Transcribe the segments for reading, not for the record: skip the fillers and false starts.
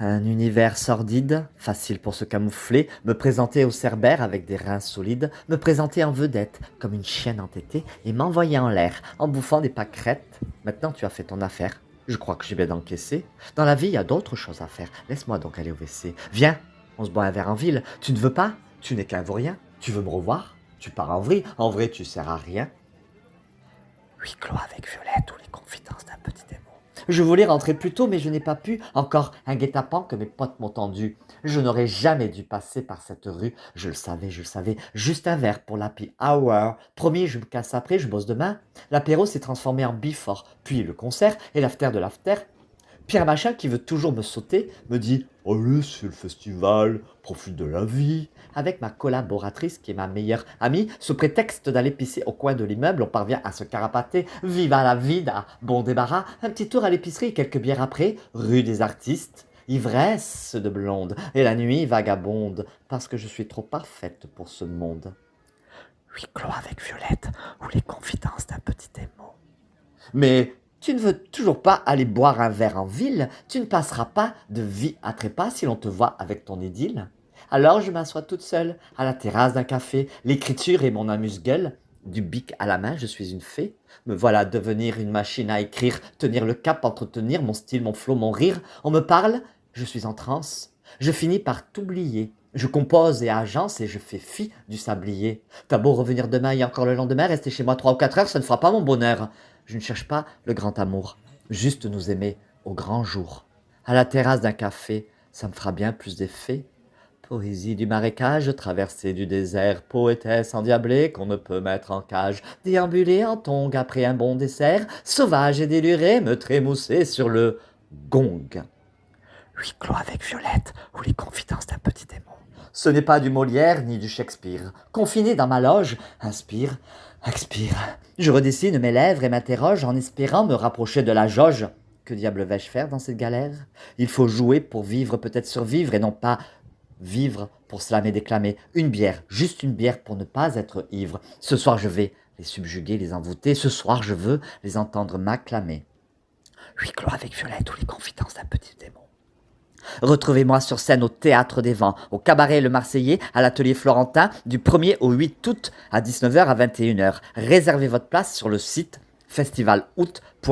Un univers sordide, facile pour se camoufler, me présenter au cerbère avec des reins solides, me présenter en vedette comme une chienne entêtée et m'envoyer en l'air en bouffant des pâquerettes. Maintenant tu as fait ton affaire. Je crois que j'ai bien encaissé. Dans la vie, il y a d'autres choses à faire. Laisse-moi donc aller au WC. Viens, on se boit un verre en ville. Tu ne veux pas? Tu n'es qu'un vaurien. Tu veux me revoir? Tu pars en vrille. En vrai, tu sers à rien. Huis clos avec Violette ou les confidences d'un petit démon. Je voulais rentrer plus tôt, mais je n'ai pas pu. Encore un guet-apens que mes potes m'ont tendu. Je n'aurais jamais dû passer par cette rue. Je le savais, je le savais. Juste un verre pour l'happy hour. Promis, je me casse après, je bosse demain. L'apéro s'est transformé en before, puis le concert et l'after de l'after. Pierre Machin, qui veut toujours me sauter, me dit « Allez, c'est le festival, profite de la vie ». Avec ma collaboratrice, qui est ma meilleure amie, sous prétexte d'aller pisser au coin de l'immeuble, on parvient à se carapater. Viva la vida, bon débarras, un petit tour à l'épicerie et quelques bières après, rue des Artistes. Ivresse de blonde, et la nuit vagabonde, parce que je suis trop parfaite pour ce monde. Huis clos avec Violette, ou les confidences d'un petit démon. Mais tu ne veux toujours pas aller boire un verre en ville, tu ne passeras pas de vie à trépas si l'on te voit avec ton idylle. Alors je m'assois toute seule à la terrasse d'un café, l'écriture est mon amuse-gueule. Du bic à la main, je suis une fée. Me voilà devenir une machine à écrire, tenir le cap, entretenir mon style, mon flow, mon rire. On me parle, je suis en transe. Je finis par t'oublier. Je compose et agence et je fais fi du sablier. T'as beau revenir demain et encore le lendemain, rester chez moi 3 ou 4 heures, ça ne fera pas mon bonheur. Je ne cherche pas le grand amour, juste nous aimer au grand jour. À la terrasse d'un café, ça me fera bien plus d'effet. Poésie du marécage, traversée du désert, poétesse endiablée qu'on ne peut mettre en cage, déambuler en tongue après un bon dessert, sauvage et déluré, me trémousser sur le gong. Huis clos avec Violette ou les confidences d'un petit démon. Ce n'est pas du Molière ni du Shakespeare. Confiné dans ma loge, inspire, expire. Je redessine mes lèvres et m'interroge en espérant me rapprocher de la jauge. Que diable vais-je faire dans cette galère? Il faut jouer pour vivre, peut-être survivre, et non pas vivre pour slammer, déclamer. Une bière, juste une bière pour ne pas être ivre. Ce soir je vais les subjuguer, les envoûter. Ce soir je veux les entendre m'acclamer. Huis clos avec Violette ou les confidences d'un petit démon. Retrouvez-moi sur scène au Théâtre des Vents, au Cabaret Le Marseillais, à l'Atelier Florentin, du 1er au 8 août à 19h à 21h. Réservez votre place sur le site festivalout.fr.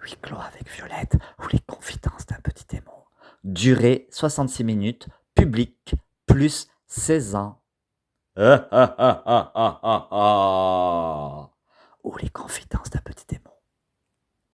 Huis clos avec Violette ou les confidences d'un petit démon. Durée 66 minutes, public plus 16 ans. Ou les confidences d'un petit démon.